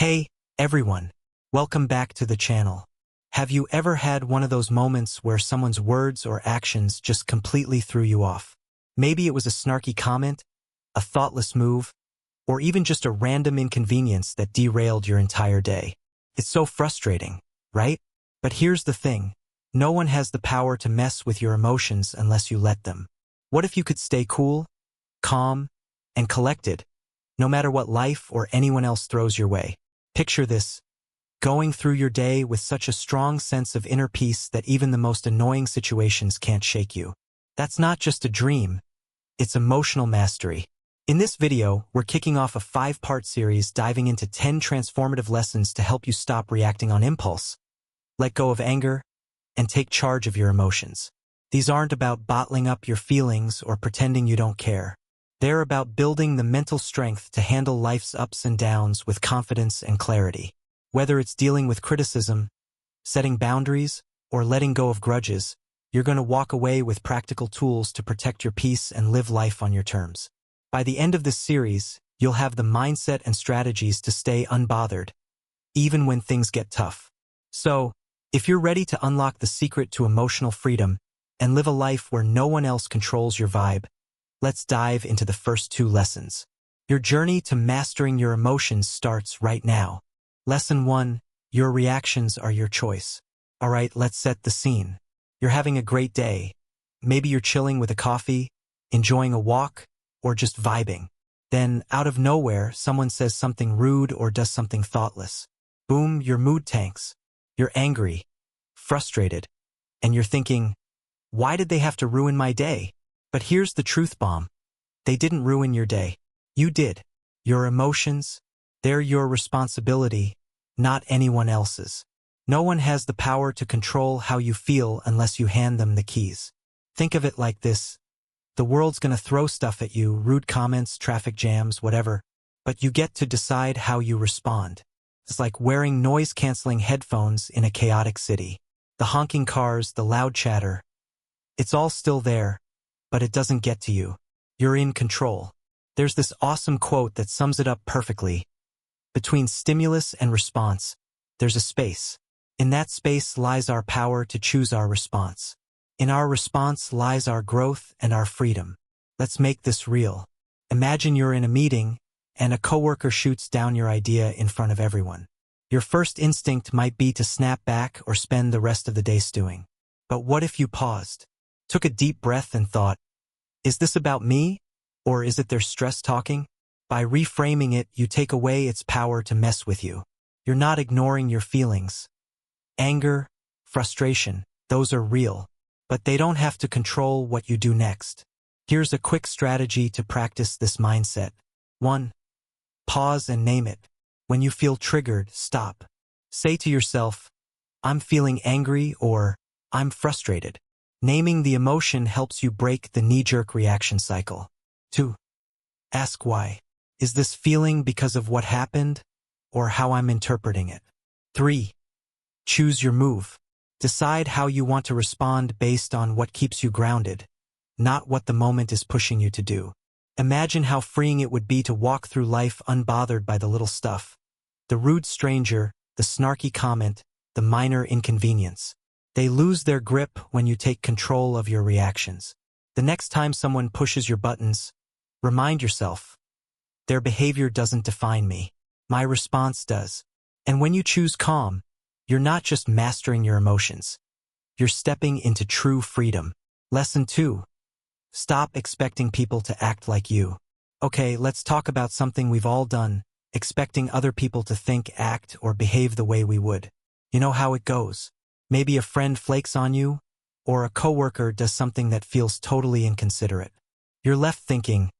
Hey, everyone. Welcome back to the channel. Have you ever had one of those moments where someone's words or actions just completely threw you off? Maybe it was a snarky comment, a thoughtless move, or even just a random inconvenience that derailed your entire day. It's so frustrating, right? But here's the thing. No one has the power to mess with your emotions unless you let them. What if you could stay cool, calm, and collected, no matter what life or anyone else throws your way? Picture this, going through your day with such a strong sense of inner peace that even the most annoying situations can't shake you. That's not just a dream, it's emotional mastery. In this video, we're kicking off a 5-part series diving into 10 transformative lessons to help you stop reacting on impulse, let go of anger, and take charge of your emotions. These aren't about bottling up your feelings or pretending you don't care. They're about building the mental strength to handle life's ups and downs with confidence and clarity. Whether it's dealing with criticism, setting boundaries, or letting go of grudges, you're going to walk away with practical tools to protect your peace and live life on your terms. By the end of this series, you'll have the mindset and strategies to stay unbothered, even when things get tough. So, if you're ready to unlock the secret to emotional freedom and live a life where no one else controls your vibe, let's dive into the first 2 lessons. Your journey to mastering your emotions starts right now. Lesson 1, your reactions are your choice. All right, let's set the scene. You're having a great day. Maybe you're chilling with a coffee, enjoying a walk, or just vibing. Then, out of nowhere, someone says something rude or does something thoughtless. Boom, your mood tanks. You're angry, frustrated, and you're thinking, why did they have to ruin my day? But here's the truth bomb. They didn't ruin your day. You did. Your emotions, they're your responsibility, not anyone else's. No one has the power to control how you feel unless you hand them the keys. Think of it like this. The world's gonna throw stuff at you, rude comments, traffic jams, whatever, but you get to decide how you respond. It's like wearing noise-canceling headphones in a chaotic city. The honking cars, the loud chatter. It's all still there, but it doesn't get to you. You're in control. There's this awesome quote that sums it up perfectly. Between stimulus and response, there's a space. In that space lies our power to choose our response. In our response lies our growth and our freedom. Let's make this real. Imagine you're in a meeting, and a coworker shoots down your idea in front of everyone. Your first instinct might be to snap back or spend the rest of the day stewing. But what if you paused, took a deep breath and thought, is this about me, or is it their stress talking? By reframing it, you take away its power to mess with you. You're not ignoring your feelings. Anger, frustration, those are real, but they don't have to control what you do next. Here's a quick strategy to practice this mindset. 1. Pause and name it. When you feel triggered, stop. Say to yourself, I'm feeling angry or I'm frustrated. Naming the emotion helps you break the knee-jerk reaction cycle. 2. Ask why. Is this feeling because of what happened or how I'm interpreting it? 3. Choose your move. Decide how you want to respond based on what keeps you grounded, not what the moment is pushing you to do. Imagine how freeing it would be to walk through life unbothered by the little stuff. The rude stranger, the snarky comment, the minor inconvenience. They lose their grip when you take control of your reactions. The next time someone pushes your buttons, remind yourself, their behavior doesn't define me. My response does. And when you choose calm, you're not just mastering your emotions. You're stepping into true freedom. Lesson 2. Stop expecting people to act like you. Okay, let's talk about something we've all done, expecting other people to think, act, or behave the way we would. You know how it goes. Maybe a friend flakes on you, or a coworker does something that feels totally inconsiderate. You're left thinking,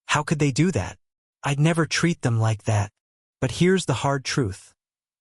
how could they do that? I'd never treat them like that. But here's the hard truth.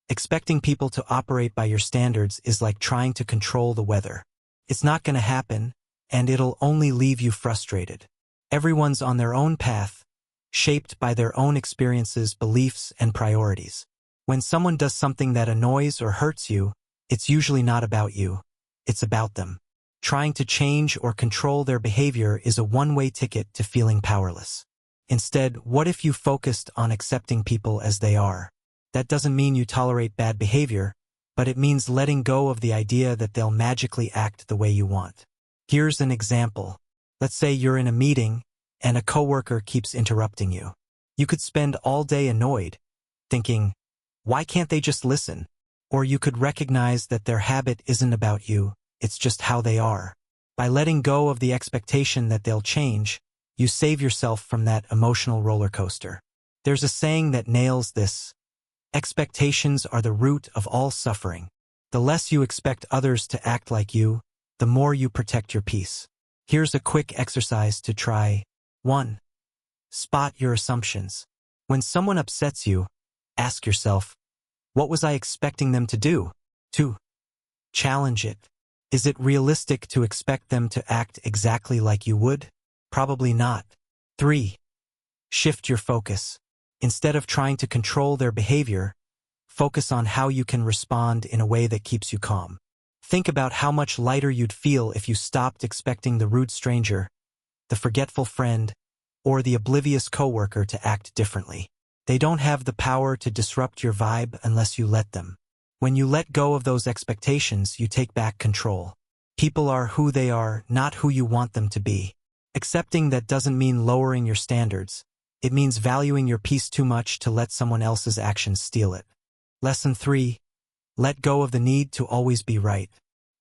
Expecting people to operate by your standards is like trying to control the weather. It's not going to happen, and it'll only leave you frustrated. Everyone's on their own path, shaped by their own experiences, beliefs, and priorities. When someone does something that annoys or hurts you, it's usually not about you. It's about them. Trying to change or control their behavior is a one-way ticket to feeling powerless. Instead, what if you focused on accepting people as they are? That doesn't mean you tolerate bad behavior, but it means letting go of the idea that they'll magically act the way you want. Here's an example. Let's say you're in a meeting and a coworker keeps interrupting you. You could spend all day annoyed, thinking, why can't they just listen? Or you could recognize that their habit isn't about you, it's just how they are. By letting go of the expectation that they'll change, you save yourself from that emotional roller coaster. There's a saying that nails this. Expectations are the root of all suffering. The less you expect others to act like you, the more you protect your peace. Here's a quick exercise to try. 1. Spot your assumptions. When someone upsets you, ask yourself, what was I expecting them to do? 2. Challenge it. Is it realistic to expect them to act exactly like you would? Probably not. 3. Shift your focus. Instead of trying to control their behavior, focus on how you can respond in a way that keeps you calm. Think about how much lighter you'd feel if you stopped expecting the rude stranger, the forgetful friend, or the oblivious coworker to act differently. They don't have the power to disrupt your vibe unless you let them. When you let go of those expectations, you take back control. People are who they are, not who you want them to be. Accepting that doesn't mean lowering your standards. It means valuing your peace too much to let someone else's actions steal it. Lesson 3. Let go of the need to always be right.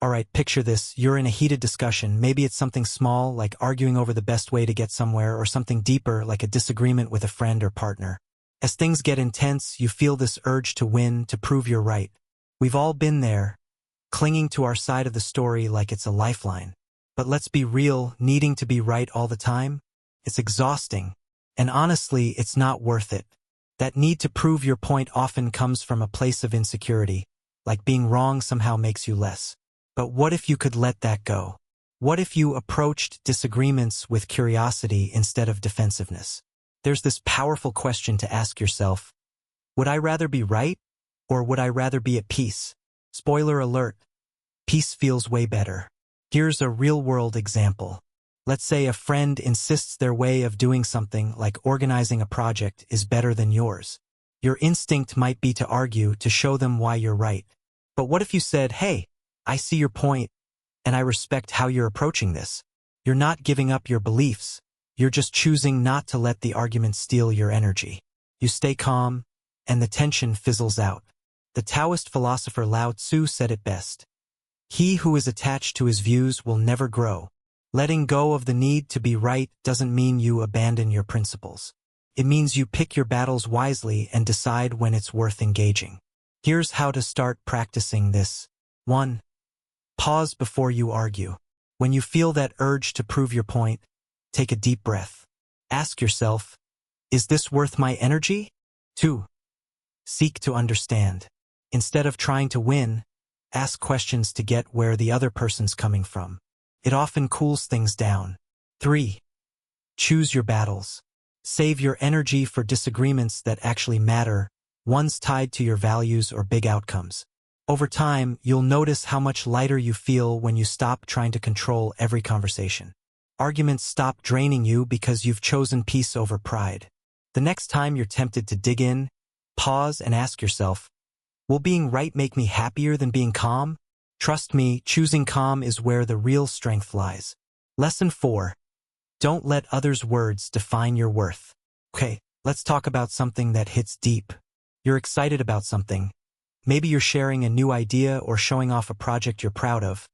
Alright, picture this. You're in a heated discussion. Maybe it's something small, like arguing over the best way to get somewhere, or something deeper, like a disagreement with a friend or partner. As things get intense, you feel this urge to win, to prove you're right. We've all been there, clinging to our side of the story like it's a lifeline. But let's be real, needing to be right all the time? It's exhausting. And honestly, it's not worth it. That need to prove your point often comes from a place of insecurity, like being wrong somehow makes you less. But what if you could let that go? What if you approached disagreements with curiosity instead of defensiveness? There's this powerful question to ask yourself. Would I rather be right, or would I rather be at peace? Spoiler alert, peace feels way better. Here's a real-world example. Let's say a friend insists their way of doing something, like organizing a project, is better than yours. Your instinct might be to argue, to show them why you're right. But what if you said, hey, I see your point, and I respect how you're approaching this. You're not giving up your beliefs. You're just choosing not to let the argument steal your energy. You stay calm, and the tension fizzles out. The Taoist philosopher Lao Tzu said it best. He who is attached to his views will never grow. Letting go of the need to be right doesn't mean you abandon your principles. It means you pick your battles wisely and decide when it's worth engaging. Here's how to start practicing this. 1. Pause before you argue. When you feel that urge to prove your point, take a deep breath. Ask yourself, is this worth my energy? 2. Seek to understand. Instead of trying to win, ask questions to get where the other person's coming from. It often cools things down. 3. Choose your battles. Save your energy for disagreements that actually matter, ones tied to your values or big outcomes. Over time, you'll notice how much lighter you feel when you stop trying to control every conversation. Arguments stop draining you because you've chosen peace over pride. The next time you're tempted to dig in, pause and ask yourself, will being right make me happier than being calm? Trust me, choosing calm is where the real strength lies. Lesson 4. Don't let others' words define your worth. Okay, let's talk about something that hits deep. You're excited about something. Maybe you're sharing a new idea or showing off a project you're proud of,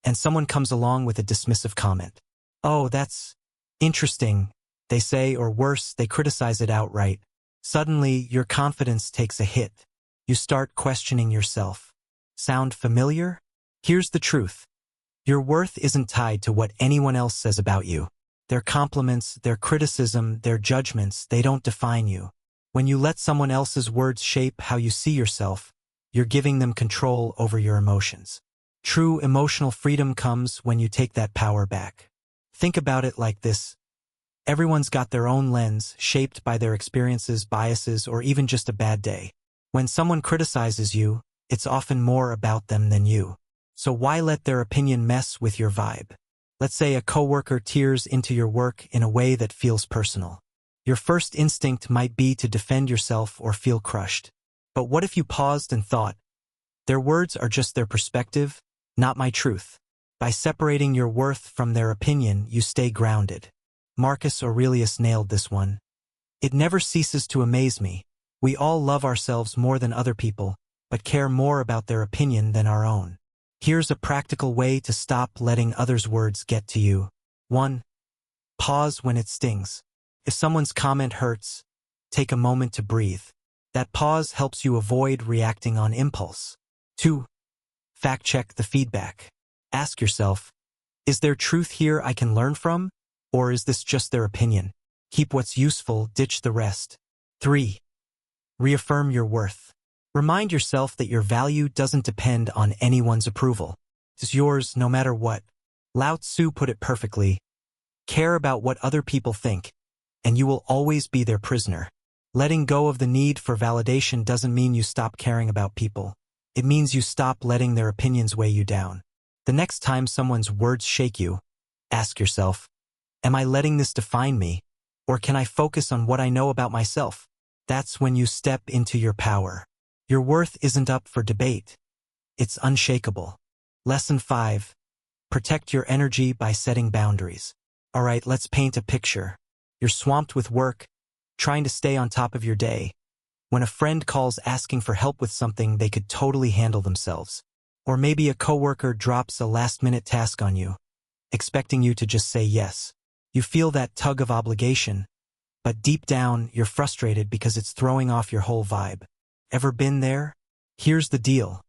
and someone comes along with a dismissive comment. Oh, that's interesting, they say, or worse, they criticize it outright. Suddenly, your confidence takes a hit. You start questioning yourself. Sound familiar? Here's the truth. Your worth isn't tied to what anyone else says about you. Their compliments, their criticism, their judgments, they don't define you. When you let someone else's words shape how you see yourself, you're giving them control over your emotions. True emotional freedom comes when you take that power back. Think about it like this. Everyone's got their own lens, shaped by their experiences, biases, or even just a bad day. When someone criticizes you, it's often more about them than you. So why let their opinion mess with your vibe? Let's say a coworker tears into your work in a way that feels personal. Your first instinct might be to defend yourself or feel crushed. But what if you paused and thought, their words are just their perspective, not my truth? By separating your worth from their opinion, you stay grounded. Marcus Aurelius nailed this one. It never ceases to amaze me. We all love ourselves more than other people, but care more about their opinion than our own. Here's a practical way to stop letting others' words get to you. 1. Pause when it stings. If someone's comment hurts, take a moment to breathe. That pause helps you avoid reacting on impulse. 2. Fact-check the feedback. Ask yourself, is there truth here I can learn from? Or is this just their opinion? Keep what's useful, ditch the rest. 3. Reaffirm your worth. Remind yourself that your value doesn't depend on anyone's approval. It's yours no matter what. Lao Tzu put it perfectly. Care about what other people think, and you will always be their prisoner. Letting go of the need for validation doesn't mean you stop caring about people. It means you stop letting their opinions weigh you down. The next time someone's words shake you, ask yourself, am I letting this define me, or can I focus on what I know about myself? That's when you step into your power. Your worth isn't up for debate. It's unshakable. Lesson 5. Protect your energy by setting boundaries. All right, let's paint a picture. You're swamped with work, trying to stay on top of your day, when a friend calls asking for help with something they could totally handle themselves. Or maybe a coworker drops a last-minute task on you, expecting you to just say yes. You feel that tug of obligation, but deep down, you're frustrated because it's throwing off your whole vibe. Ever been there? Here's the deal.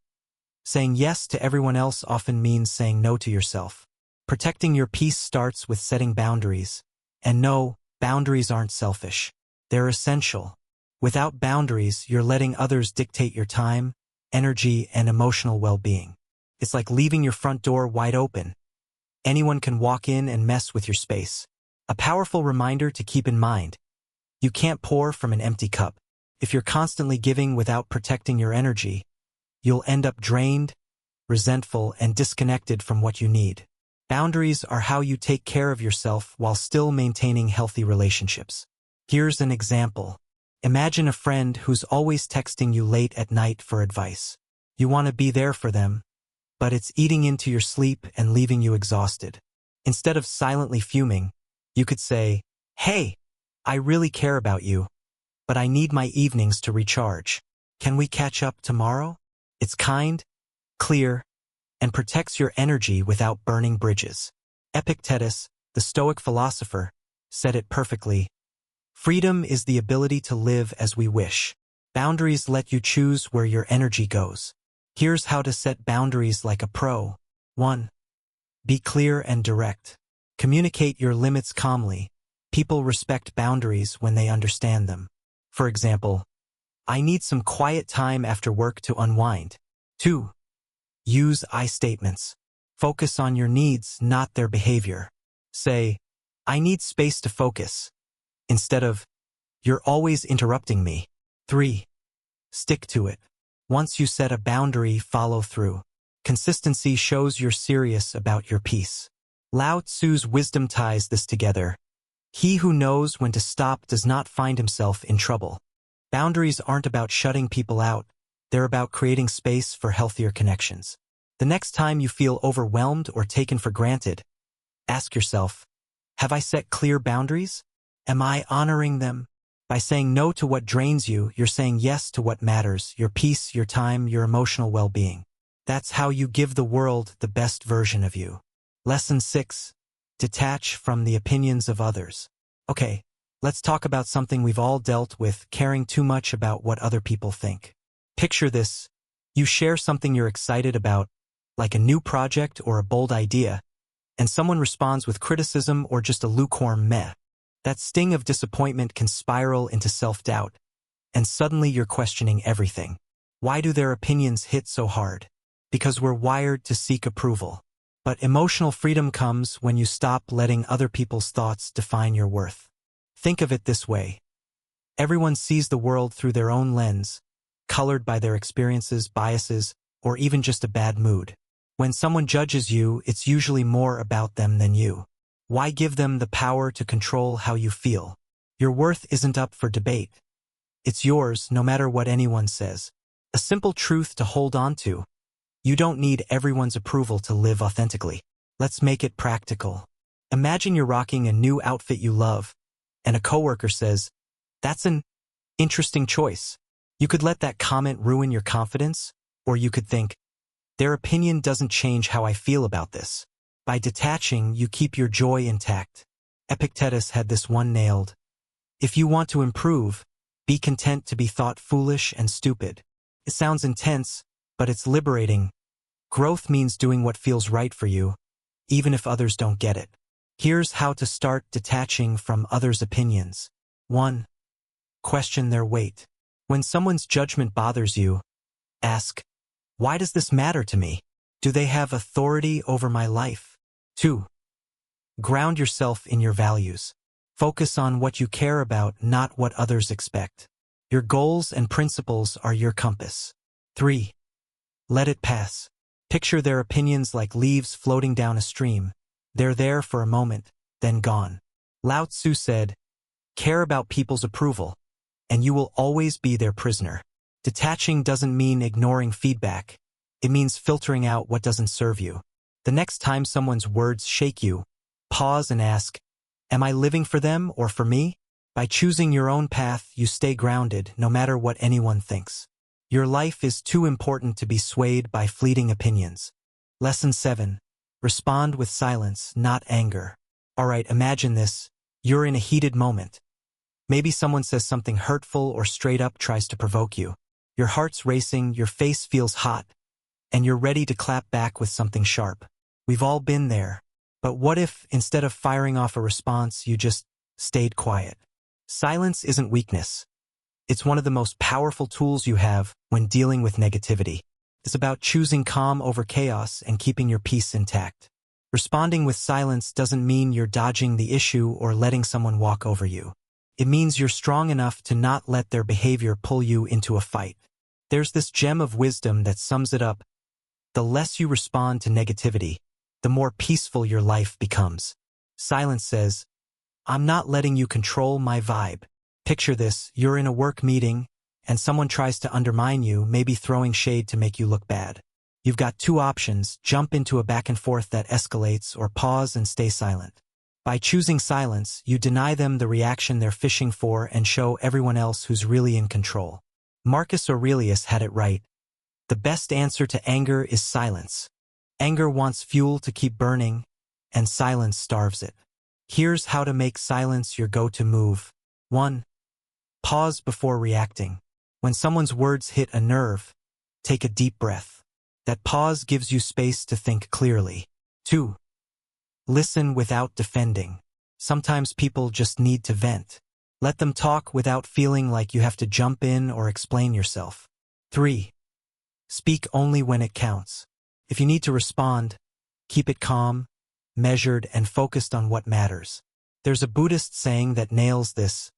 Saying yes to everyone else often means saying no to yourself. Protecting your peace starts with setting boundaries. And no, boundaries aren't selfish. They're essential. Without boundaries, you're letting others dictate your time, energy, and emotional well-being. It's like leaving your front door wide open. Anyone can walk in and mess with your space. A powerful reminder to keep in mind. You can't pour from an empty cup. If you're constantly giving without protecting your energy, you'll end up drained, resentful, and disconnected from what you need. Boundaries are how you take care of yourself while still maintaining healthy relationships. Here's an example. Imagine a friend who's always texting you late at night for advice. You want to be there for them, but it's eating into your sleep and leaving you exhausted. Instead of silently fuming, you could say, "Hey, I really care about you, but I need my evenings to recharge. Can we catch up tomorrow?" It's kind, clear, and protects your energy without burning bridges. Epictetus, the Stoic philosopher, said it perfectly. Freedom is the ability to live as we wish. Boundaries let you choose where your energy goes. Here's how to set boundaries like a pro. 1. Be clear and direct. Communicate your limits calmly. People respect boundaries when they understand them. For example, I need some quiet time after work to unwind. 2. Use I statements. Focus on your needs, not their behavior. Say, I need space to focus, instead of, you're always interrupting me. 3. Stick to it. Once you set a boundary, follow through. Consistency shows you're serious about your peace. Lao Tzu's wisdom ties this together. He who knows when to stop does not find himself in trouble. Boundaries aren't about shutting people out. They're about creating space for healthier connections. The next time you feel overwhelmed or taken for granted, ask yourself, have I set clear boundaries? Am I honoring them? By saying no to what drains you, you're saying yes to what matters, your peace, your time, your emotional well-being. That's how you give the world the best version of you. Lesson 6. Detach from the opinions of others. Okay, let's talk about something we've all dealt with, caring too much about what other people think. Picture this. You share something you're excited about, like a new project or a bold idea, and someone responds with criticism or just a lukewarm meh. That sting of disappointment can spiral into self-doubt, and suddenly you're questioning everything. Why do their opinions hit so hard? Because we're wired to seek approval. But emotional freedom comes when you stop letting other people's thoughts define your worth. Think of it this way. Everyone sees the world through their own lens, colored by their experiences, biases, or even just a bad mood. When someone judges you, it's usually more about them than you. Why give them the power to control how you feel? Your worth isn't up for debate. It's yours no matter what anyone says. A simple truth to hold on to. You don't need everyone's approval to live authentically. Let's make it practical. Imagine you're rocking a new outfit you love, and a coworker says, "That's an interesting choice." You could let that comment ruin your confidence, or you could think, "Their opinion doesn't change how I feel about this." By detaching, you keep your joy intact. Epictetus had this one nailed. If you want to improve, be content to be thought foolish and stupid. It sounds intense, but it's liberating. Growth means doing what feels right for you, even if others don't get it. Here's how to start detaching from others' opinions. 1. Question their weight. When someone's judgment bothers you, ask, "Why does this matter to me? Do they have authority over my life?" 2. Ground yourself in your values. Focus on what you care about, not what others expect. Your goals and principles are your compass. 3. Let it pass. Picture their opinions like leaves floating down a stream. They're there for a moment, then gone. Lao Tzu said, "Care about people's approval, and you will always be their prisoner." Detaching doesn't mean ignoring feedback. It means filtering out what doesn't serve you. The next time someone's words shake you, pause and ask, "Am I living for them or for me?" By choosing your own path, you stay grounded no matter what anyone thinks. Your life is too important to be swayed by fleeting opinions. Lesson 7. Respond with silence, not anger. Alright, imagine this. You're in a heated moment. Maybe someone says something hurtful or straight up tries to provoke you. Your heart's racing, your face feels hot, and you're ready to clap back with something sharp. We've all been there. But what if, instead of firing off a response, you just stayed quiet? Silence isn't weakness. It's one of the most powerful tools you have when dealing with negativity. It's about choosing calm over chaos and keeping your peace intact. Responding with silence doesn't mean you're dodging the issue or letting someone walk over you. It means you're strong enough to not let their behavior pull you into a fight. There's this gem of wisdom that sums it up. The less you respond to negativity, the more peaceful your life becomes. Silence says, "I'm not letting you control my vibe." Picture this, you're in a work meeting, and someone tries to undermine you, maybe throwing shade to make you look bad. You've got two options: jump into a back and forth that escalates, or pause and stay silent. By choosing silence, you deny them the reaction they're fishing for and show everyone else who's really in control. Marcus Aurelius had it right. The best answer to anger is silence. Anger wants fuel to keep burning, and silence starves it. Here's how to make silence your go-to move. 1. Pause before reacting. When someone's words hit a nerve, take a deep breath. That pause gives you space to think clearly. 2. Listen without defending. Sometimes people just need to vent. Let them talk without feeling like you have to jump in or explain yourself. 3. Speak only when it counts. If you need to respond, keep it calm, measured, and focused on what matters. There's a Buddhist saying that nails this: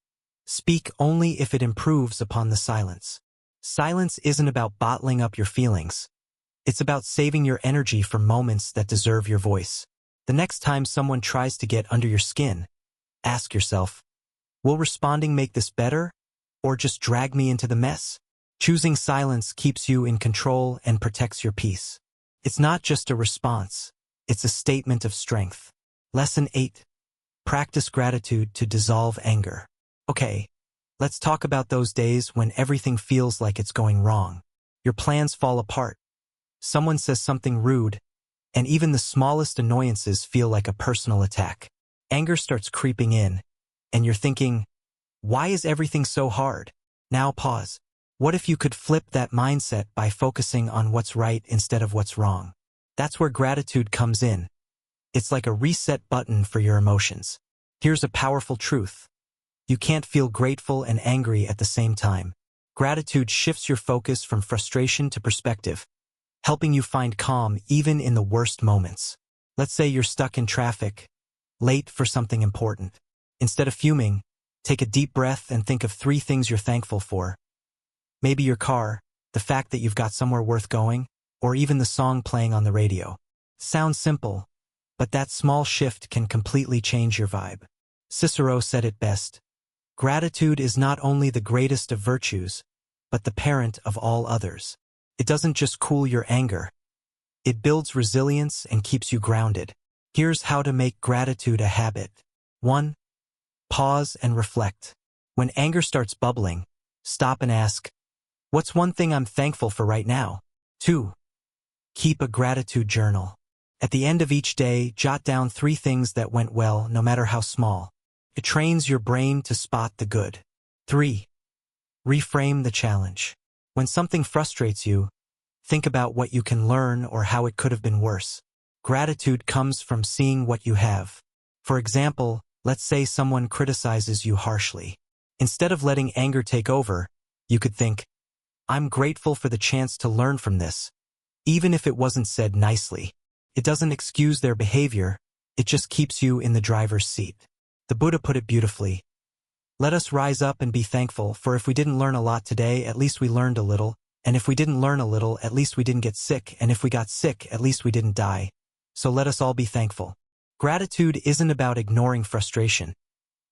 speak only if it improves upon the silence. Silence isn't about bottling up your feelings. It's about saving your energy for moments that deserve your voice. The next time someone tries to get under your skin, ask yourself, will responding make this better, or just drag me into the mess? Choosing silence keeps you in control and protects your peace. It's not just a response, it's a statement of strength. Lesson 8. Practice gratitude to dissolve anger. Okay, let's talk about those days when everything feels like it's going wrong. Your plans fall apart. Someone says something rude, and even the smallest annoyances feel like a personal attack. Anger starts creeping in, and you're thinking, why is everything so hard? Now pause. What if you could flip that mindset by focusing on what's right instead of what's wrong? That's where gratitude comes in. It's like a reset button for your emotions. Here's a powerful truth. You can't feel grateful and angry at the same time. Gratitude shifts your focus from frustration to perspective, helping you find calm even in the worst moments. Let's say you're stuck in traffic, late for something important. Instead of fuming, take a deep breath and think of 3 things you're thankful for. Maybe your car, the fact that you've got somewhere worth going, or even the song playing on the radio. Sounds simple, but that small shift can completely change your vibe. Cicero said it best: gratitude is not only the greatest of virtues, but the parent of all others. It doesn't just cool your anger. It builds resilience and keeps you grounded. Here's how to make gratitude a habit. 1. Pause and reflect. When anger starts bubbling, stop and ask, what's one thing I'm thankful for right now? 2. Keep a gratitude journal. At the end of each day, jot down 3 things that went well, no matter how small. It trains your brain to spot the good. 3. Reframe the challenge. When something frustrates you, think about what you can learn or how it could have been worse. Gratitude comes from seeing what you have. For example, let's say someone criticizes you harshly. Instead of letting anger take over, you could think, I'm grateful for the chance to learn from this, even if it wasn't said nicely. It doesn't excuse their behavior, it just keeps you in the driver's seat. The Buddha put it beautifully. Let us rise up and be thankful, for if we didn't learn a lot today, at least we learned a little, and if we didn't learn a little, at least we didn't get sick, and if we got sick, at least we didn't die. So let us all be thankful. Gratitude isn't about ignoring frustration.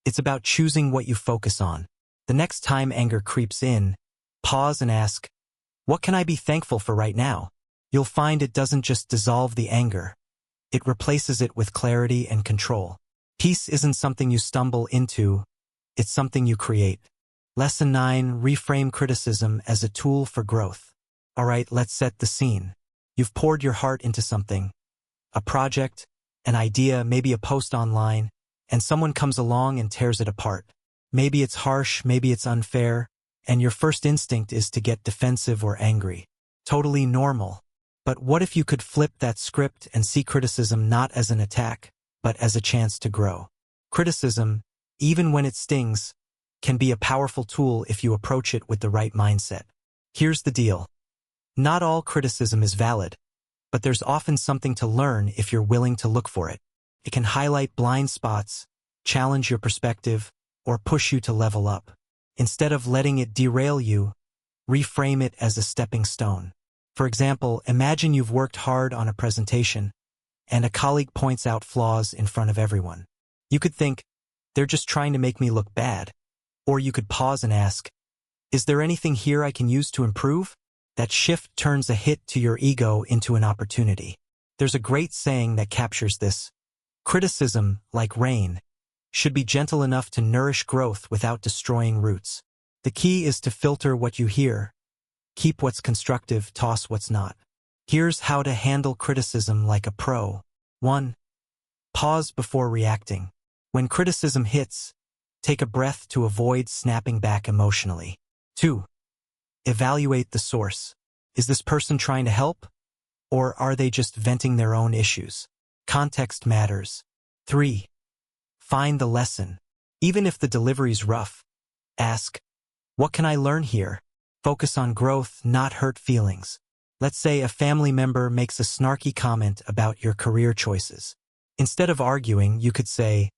It's about choosing what you focus on. The next time anger creeps in, pause and ask, what can I be thankful for right now? You'll find it doesn't just dissolve the anger. It replaces it with clarity and control. Peace isn't something you stumble into, it's something you create. Lesson 9. Reframe criticism as a tool for growth. Alright, let's set the scene. You've poured your heart into something. A project, an idea, maybe a post online, and someone comes along and tears it apart. Maybe it's harsh, maybe it's unfair, and your first instinct is to get defensive or angry. Totally normal. But what if you could flip that script and see criticism not as an attack, but as a chance to grow? Criticism, even when it stings, can be a powerful tool if you approach it with the right mindset. Here's the deal. Not all criticism is valid, but there's often something to learn if you're willing to look for it. It can highlight blind spots, challenge your perspective, or push you to level up. Instead of letting it derail you, reframe it as a stepping stone. For example, imagine you've worked hard on a presentation, and a colleague points out flaws in front of everyone. You could think, they're just trying to make me look bad. Or you could pause and ask, is there anything here I can use to improve? That shift turns a hit to your ego into an opportunity. There's a great saying that captures this. Criticism, like rain, should be gentle enough to nourish growth without destroying roots. The key is to filter what you hear. Keep what's constructive, toss what's not. Here's how to handle criticism like a pro. 1. Pause before reacting. When criticism hits, take a breath to avoid snapping back emotionally. 2. Evaluate the source. Is this person trying to help? Or are they just venting their own issues? Context matters. 3. Find the lesson. Even if the delivery's rough, ask, what can I learn here? Focus on growth, not hurt feelings. Let's say a family member makes a snarky comment about your career choices. Instead of arguing, you could say,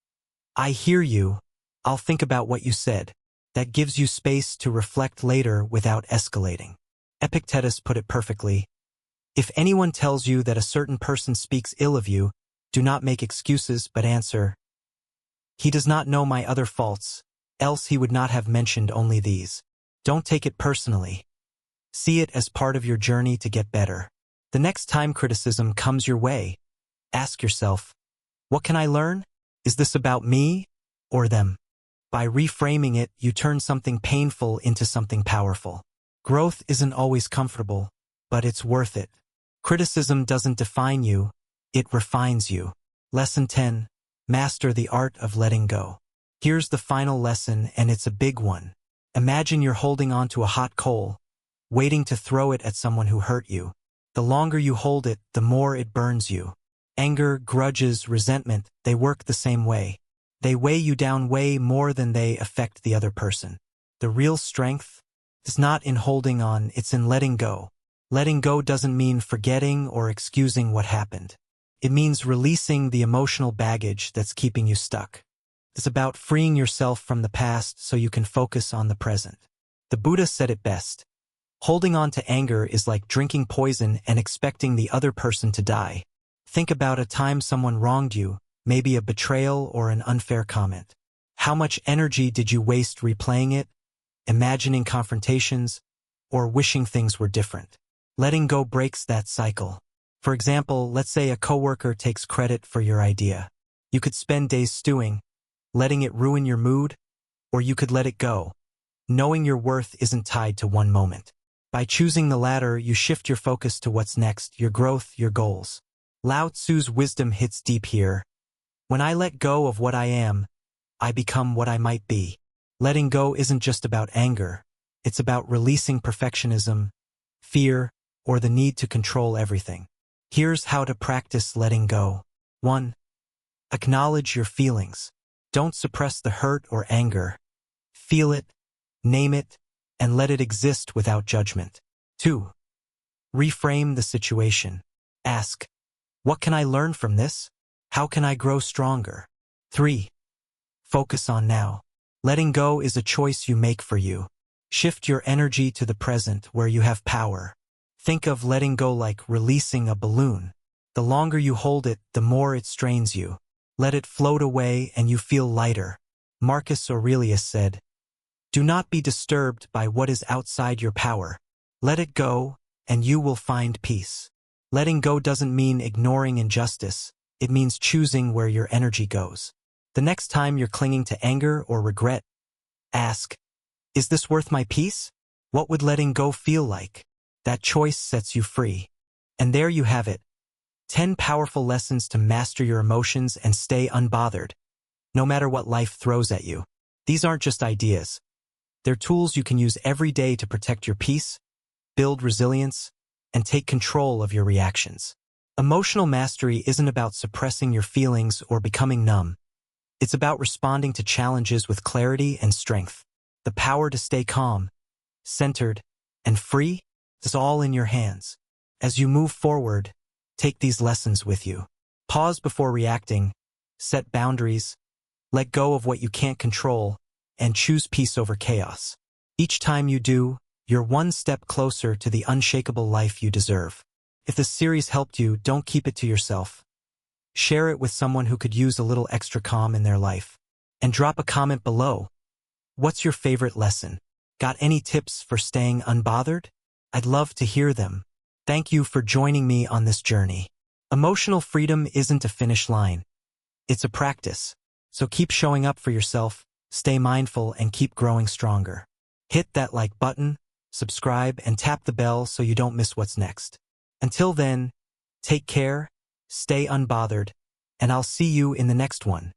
I hear you. I'll think about what you said. That gives you space to reflect later without escalating. Epictetus put it perfectly. If anyone tells you that a certain person speaks ill of you, do not make excuses but answer, he does not know my other faults, else he would not have mentioned only these. Don't take it personally. See it as part of your journey to get better. The next time criticism comes your way, ask yourself, what can I learn? Is this about me or them? By reframing it, you turn something painful into something powerful. Growth isn't always comfortable, but it's worth it. Criticism doesn't define you, it refines you. Lesson 10. Master the art of letting go. Here's the final lesson, and it's a big one. Imagine you're holding on to a hot coal, waiting to throw it at someone who hurt you. The longer you hold it, the more it burns you. Anger, grudges, resentment, they work the same way. They weigh you down way more than they affect the other person. The real strength is not in holding on, it's in letting go. Letting go doesn't mean forgetting or excusing what happened. It means releasing the emotional baggage that's keeping you stuck. It's about freeing yourself from the past so you can focus on the present. The Buddha said it best. Holding on to anger is like drinking poison and expecting the other person to die. Think about a time someone wronged you, maybe a betrayal or an unfair comment. How much energy did you waste replaying it, imagining confrontations, or wishing things were different. Letting go breaks that cycle. For example, let's say a coworker takes credit for your idea. You could spend days stewing, letting it ruin your mood, or you could let it go, knowing your worth isn't tied to one moment. By choosing the latter, you shift your focus to what's next, your growth, your goals. Lao Tzu's wisdom hits deep here. When I let go of what I am, I become what I might be. Letting go isn't just about anger. It's about releasing perfectionism, fear, or the need to control everything. Here's how to practice letting go. 1. Acknowledge your feelings. Don't suppress the hurt or anger. Feel it, name it, and let it exist without judgment. 2. Reframe the situation. Ask, what can I learn from this? How can I grow stronger? 3. Focus on now. Letting go is a choice you make for you. Shift your energy to the present where you have power. Think of letting go like releasing a balloon. The longer you hold it, the more it strains you. Let it float away and you feel lighter. Marcus Aurelius said, "Do not be disturbed by what is outside your power. Let it go, and you will find peace." Letting go doesn't mean ignoring injustice. It means choosing where your energy goes. The next time you're clinging to anger or regret, ask, is this worth my peace? What would letting go feel like? That choice sets you free. And there you have it. 10 powerful lessons to master your emotions and stay unbothered, no matter what life throws at you. These aren't just ideas. They're tools you can use every day to protect your peace, build resilience, and take control of your reactions. Emotional mastery isn't about suppressing your feelings or becoming numb. It's about responding to challenges with clarity and strength. The power to stay calm, centered, and free is all in your hands. As you move forward, take these lessons with you. Pause before reacting, set boundaries, let go of what you can't control, and choose peace over chaos. Each time you do, you're one step closer to the unshakable life you deserve. If this series helped you, don't keep it to yourself. Share it with someone who could use a little extra calm in their life. And drop a comment below. What's your favorite lesson? Got any tips for staying unbothered? I'd love to hear them. Thank you for joining me on this journey. Emotional freedom isn't a finish line. It's a practice. So keep showing up for yourself, stay mindful, and keep growing stronger. Hit that like button, subscribe, and tap the bell so you don't miss what's next. Until then, take care, stay unbothered, and I'll see you in the next one.